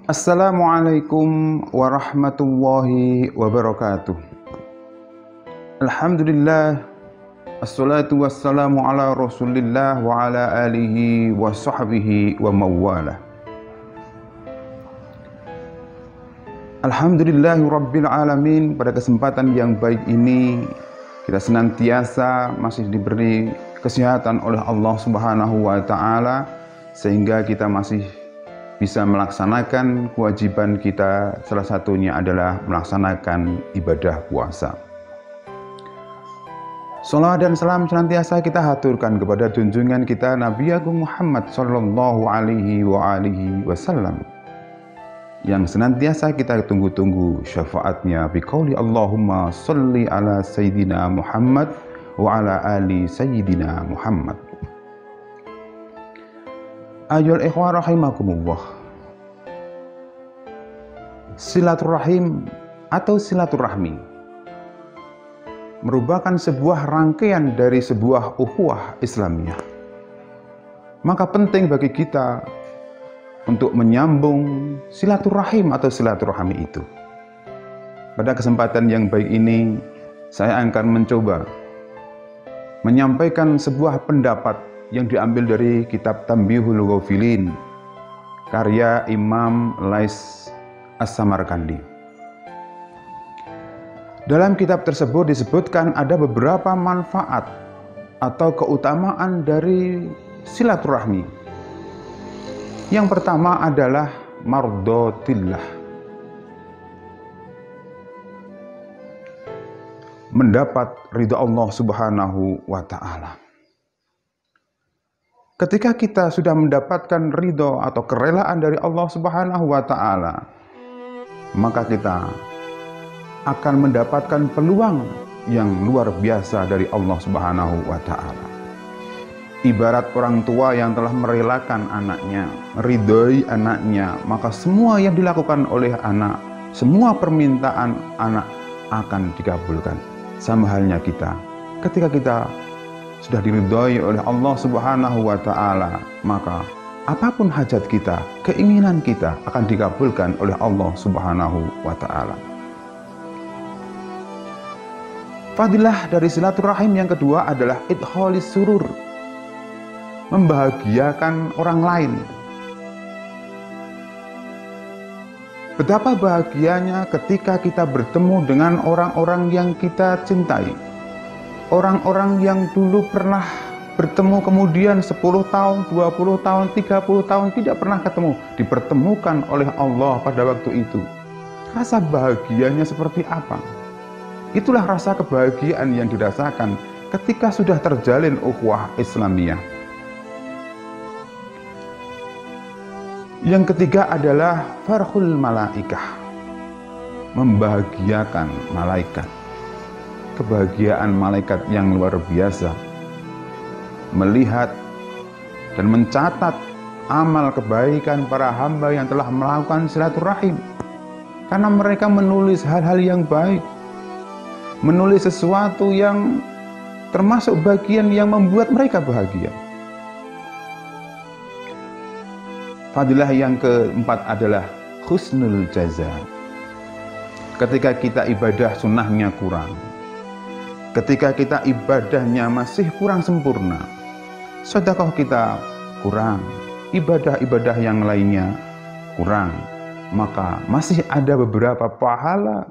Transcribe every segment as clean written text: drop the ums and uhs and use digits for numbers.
Assalamualaikum warahmatullahi wabarakatuh. Alhamdulillah, assalatu wassalamu ala rasulillah wa ala alihi wa sahbihi wa mawalah. Alhamdulillahi rabbil alamin. Pada kesempatan yang baik ini kita senantiasa masih diberi kesehatan oleh Allah Subhanahu wa taala sehingga kita masih bisa melaksanakan kewajiban kita, salah satunya adalah melaksanakan ibadah puasa. Salawat dan salam senantiasa kita haturkan kepada junjungan kita Nabi Agung Muhammad sallallahu alaihi wasallam yang senantiasa kita tunggu-tunggu syafaatnya biqauli Allahumma sholli ala sayyidina Muhammad wa ala ali sayyidina Muhammad. Ayyuhal ikhwah rahimakumullah. Silaturahim atau silaturahmi merupakan sebuah rangkaian dari sebuah ukhuwah Islamiyah. Maka penting bagi kita untuk menyambung silaturahim atau silaturahmi itu. Pada kesempatan yang baik ini saya akan mencoba menyampaikan sebuah pendapat yang diambil dari kitab Tanbihul Ghafilin karya Imam Lais As-Samarkandi. Dalam kitab tersebut disebutkan ada beberapa manfaat atau keutamaan dari silaturahmi. Yang pertama adalah mardotillah, mendapat ridha Allah Subhanahu wa ta'ala. Ketika kita sudah mendapatkan ridho atau kerelaan dari Allah Subhanahu wa ta'ala, maka kita akan mendapatkan peluang yang luar biasa dari Allah Subhanahu wa ta'ala. Ibarat orang tua yang telah merelakan anaknya, meridhoi anaknya, maka semua yang dilakukan oleh anak, semua permintaan anak akan dikabulkan. Sama halnya kita, ketika kita sudah diridhoi oleh Allah Subhanahu wa ta'ala, maka apapun hajat kita, keinginan kita akan dikabulkan oleh Allah Subhanahu wa ta'ala. Fadilah dari silaturahim yang kedua adalah idkhalis surur, membahagiakan orang lain. Betapa bahagianya ketika kita bertemu dengan orang-orang yang kita cintai. Orang-orang yang dulu pernah bertemu kemudian 10 tahun, 20 tahun, 30 tahun tidak pernah ketemu, dipertemukan oleh Allah pada waktu itu. Rasa bahagianya seperti apa? Itulah rasa kebahagiaan yang dirasakan ketika sudah terjalin ukhuwah Islamiyah. Yang ketiga adalah farhul malaikah, membahagiakan malaikat. Kebahagiaan malaikat yang luar biasa melihat dan mencatat amal kebaikan para hamba yang telah melakukan silaturahim, karena mereka menulis hal-hal yang baik, menulis sesuatu yang termasuk bagian yang membuat mereka bahagia. Fadilah yang keempat adalah husnul jaza. Ketika kita ibadah sunnahnya kurang, ketika kita ibadahnya masih kurang sempurna, sedekah kita kurang, ibadah-ibadah yang lainnya kurang, maka masih ada beberapa pahala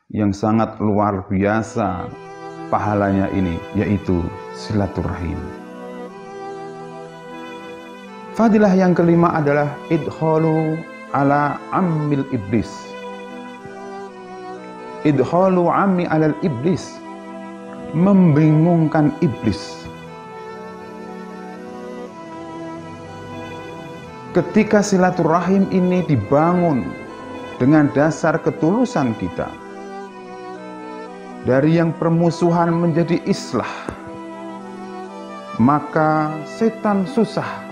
yang sangat luar biasa pahalanya ini, yaitu silaturahim. Fadilah yang kelima adalah idkhalu ala ammil iblis. Idkhalu ammi alal iblis, membingungkan iblis. Ketika silaturahim ini dibangun dengan dasar ketulusan kita, dari yang permusuhan menjadi islah, maka setan susah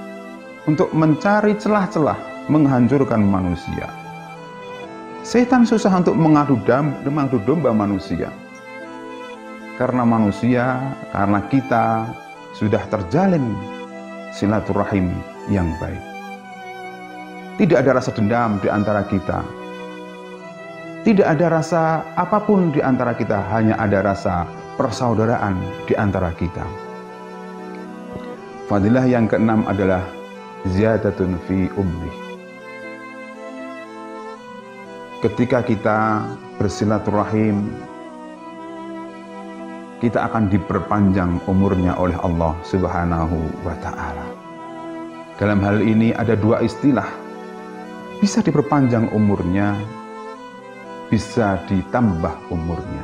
untuk mencari celah-celah menghancurkan manusia. Setan susah untuk mengadu domba manusia. Karena kita sudah terjalin silaturahim yang baik. Tidak ada rasa dendam di antara kita. Tidak ada rasa apapun di antara kita, hanya ada rasa persaudaraan di antara kita. Fadilah yang keenam adalah ziyadatun fi umri. Ketika kita bersilaturahim, kita akan diperpanjang umurnya oleh Allah Subhanahu wa ta'ala. Dalam hal ini ada dua istilah. Bisa diperpanjang umurnya, bisa ditambah umurnya.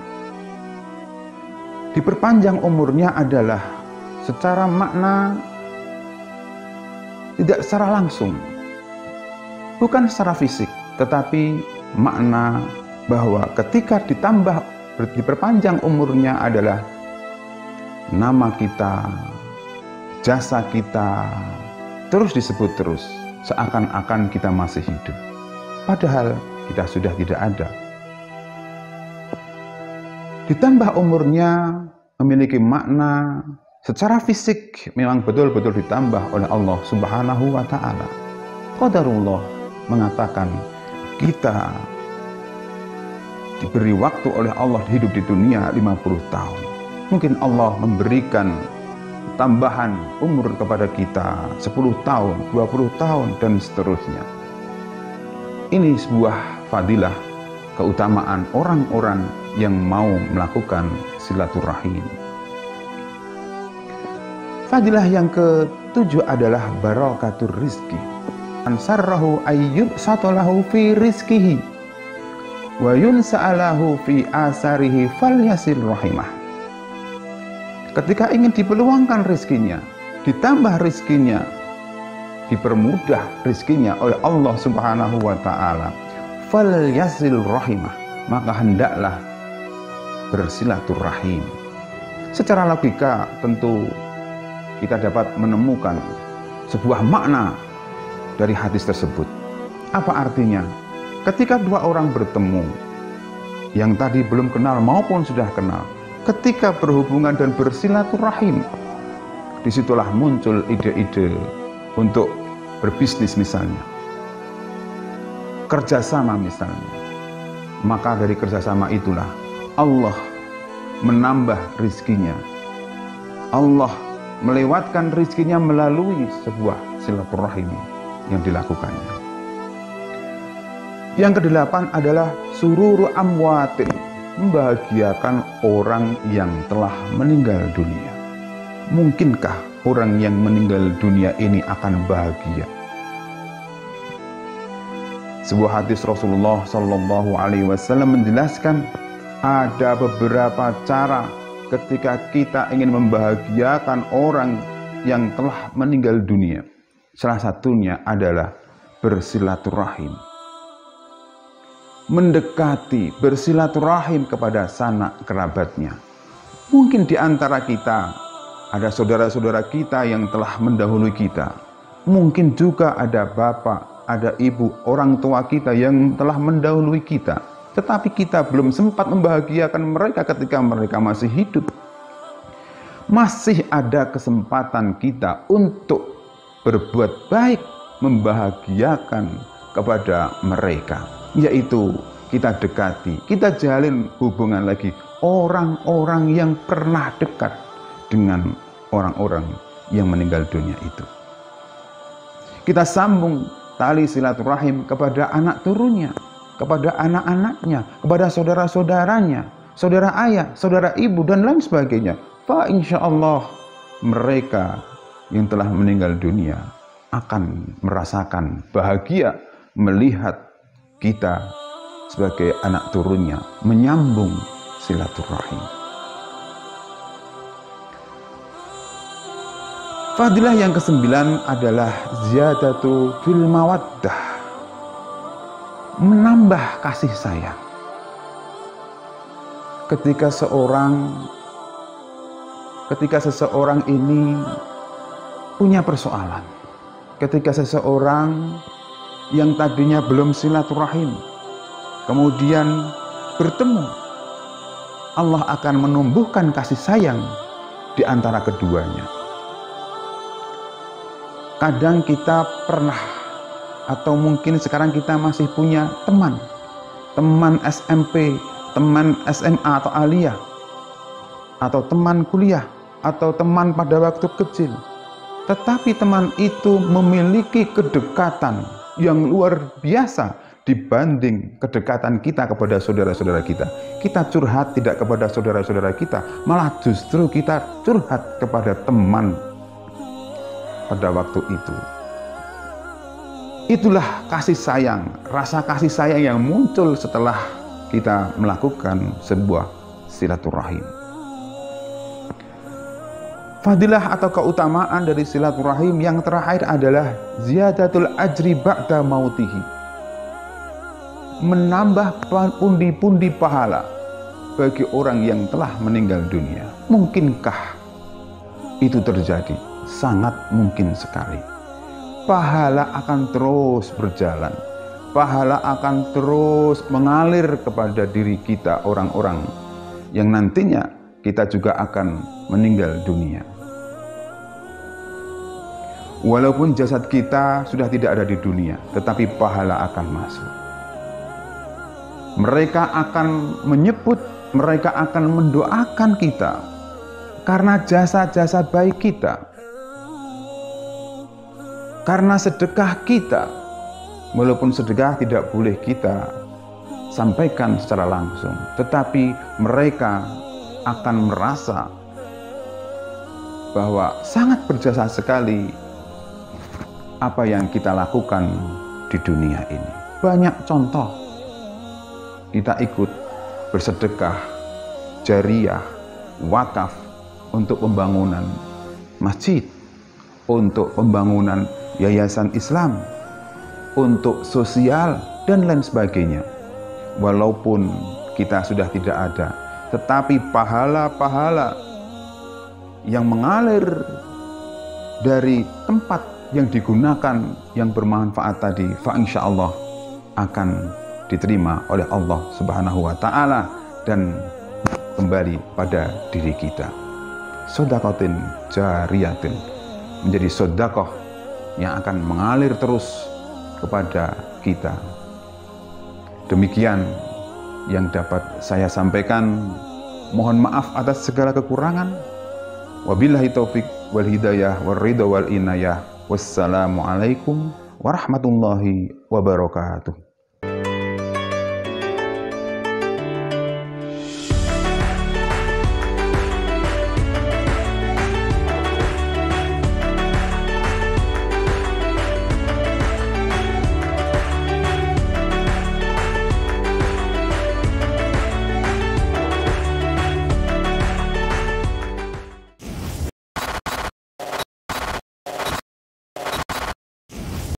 Diperpanjang umurnya adalah secara makna tidak secara langsung, bukan secara fisik, tetapi makna bahwa ketika diperpanjang umurnya adalah nama kita, jasa kita terus disebut terus, seakan-akan kita masih hidup, padahal kita sudah tidak ada. Ditambah umurnya memiliki makna secara fisik, memang betul-betul ditambah oleh Allah Subhanahu wa ta'ala. Qadarullah mengatakan kita diberi waktu oleh Allah hidup di dunia 50 tahun. Mungkin Allah memberikan tambahan umur kepada kita 10 tahun, 20 tahun, dan seterusnya. Ini sebuah fadilah, keutamaan orang-orang yang mau melakukan silaturahim. Fadilah yang ketujuh adalah barakatur rizki. Ansarrahu ayyub satolahu fi rizkihi wa yunsa'alahu fi asarihi falyasil rahimah. Ketika ingin dipeluangkan rizkinya, ditambah rizkinya, dipermudah rizkinya oleh Allah Subhanahu wa ta'ala, falyasil rahimah, maka hendaklah bersilaturahim. Secara logika tentu kita dapat menemukan sebuah makna dari hadis tersebut. Apa artinya? Ketika dua orang bertemu, yang tadi belum kenal maupun sudah kenal, ketika berhubungan dan bersilaturahim, disitulah muncul ide-ide untuk berbisnis misalnya, kerjasama misalnya. Maka dari kerjasama itulah Allah menambah rizkinya. Allah melewatkan rizkinya melalui sebuah silaturahim yang dilakukannya. Yang kedelapan adalah sururu amwatin, membahagiakan orang yang telah meninggal dunia. Mungkinkah orang yang meninggal dunia ini akan bahagia? Sebuah hadis Rasulullah Shallallahu Alaihi Wasallam menjelaskan ada beberapa cara ketika kita ingin membahagiakan orang yang telah meninggal dunia. Salah satunya adalah bersilaturahim, mendekati, bersilaturahim kepada sanak kerabatnya. Mungkin di antara kita ada saudara-saudara kita yang telah mendahului kita. Mungkin juga ada bapak, ada ibu, orang tua kita yang telah mendahului kita. Tetapi kita belum sempat membahagiakan mereka ketika mereka masih hidup. Masih ada kesempatan kita untuk berbuat baik, membahagiakan kepada mereka, yaitu kita dekati, kita jalin hubungan lagi orang-orang yang pernah dekat dengan orang-orang yang meninggal dunia itu. Kita sambung tali silaturahim kepada anak turunnya, kepada anak-anaknya, kepada saudara-saudaranya, saudara ayah, saudara ibu, dan lain sebagainya. Fa insyaallah mereka yang telah meninggal dunia akan merasakan bahagia melihat kita sebagai anak turunnya menyambung silaturahim. Fadilah yang kesembilan adalah ziyadatu fil mawaddah, menambah kasih sayang. Ketika seseorang ini punya persoalan, ketika seseorang yang tadinya belum silaturahim kemudian bertemu, Allah akan menumbuhkan kasih sayang di antara keduanya. Kadang kita pernah atau mungkin sekarang kita masih punya teman SMP, teman SMA atau aliyah, atau teman kuliah, atau teman pada waktu kecil. Tetapi teman itu memiliki kedekatan yang luar biasa dibanding kedekatan kita kepada saudara-saudara kita. Kita curhat tidak kepada saudara-saudara kita, malah justru kita curhat kepada teman pada waktu itu. Itulah kasih sayang, rasa kasih sayang yang muncul setelah kita melakukan sebuah silaturahim. Fadilah atau keutamaan dari silaturahim yang terakhir adalah ziyadatul ajri ba'da mautihi. Menambah pundi-pundi pahala bagi orang yang telah meninggal dunia. Mungkinkah itu terjadi? Sangat mungkin sekali. Pahala akan terus berjalan. Pahala akan terus mengalir kepada diri kita, orang-orang yang nantinya kita juga akan meninggal dunia. Walaupun jasad kita sudah tidak ada di dunia, tetapi pahala akan masuk. Mereka akan menyebut, mereka akan mendoakan kita karena jasa-jasa baik kita, karena sedekah kita. Walaupun sedekah tidak boleh kita sampaikan secara langsung, tetapi mereka akan merasa bahwa sangat berjasa sekali apa yang kita lakukan di dunia ini. Banyak contoh, kita ikut bersedekah jariyah, wakaf untuk pembangunan masjid, untuk pembangunan yayasan Islam, untuk sosial dan lain sebagainya. Walaupun kita sudah tidak ada, tetapi pahala-pahala yang mengalir dari tempat yang digunakan yang bermanfaat tadi, fa insyaallah akan diterima oleh Allah Subhanahu wa taala dan kembali pada diri kita. Shadaqatin jariyatin, menjadi sedekah yang akan mengalir terus kepada kita. Demikian yang dapat saya sampaikan. Mohon maaf atas segala kekurangan. Wabillahi taufik wal hidayah wal ridha wal inayah. Wassalamualaikum warahmatullahi wabarakatuh.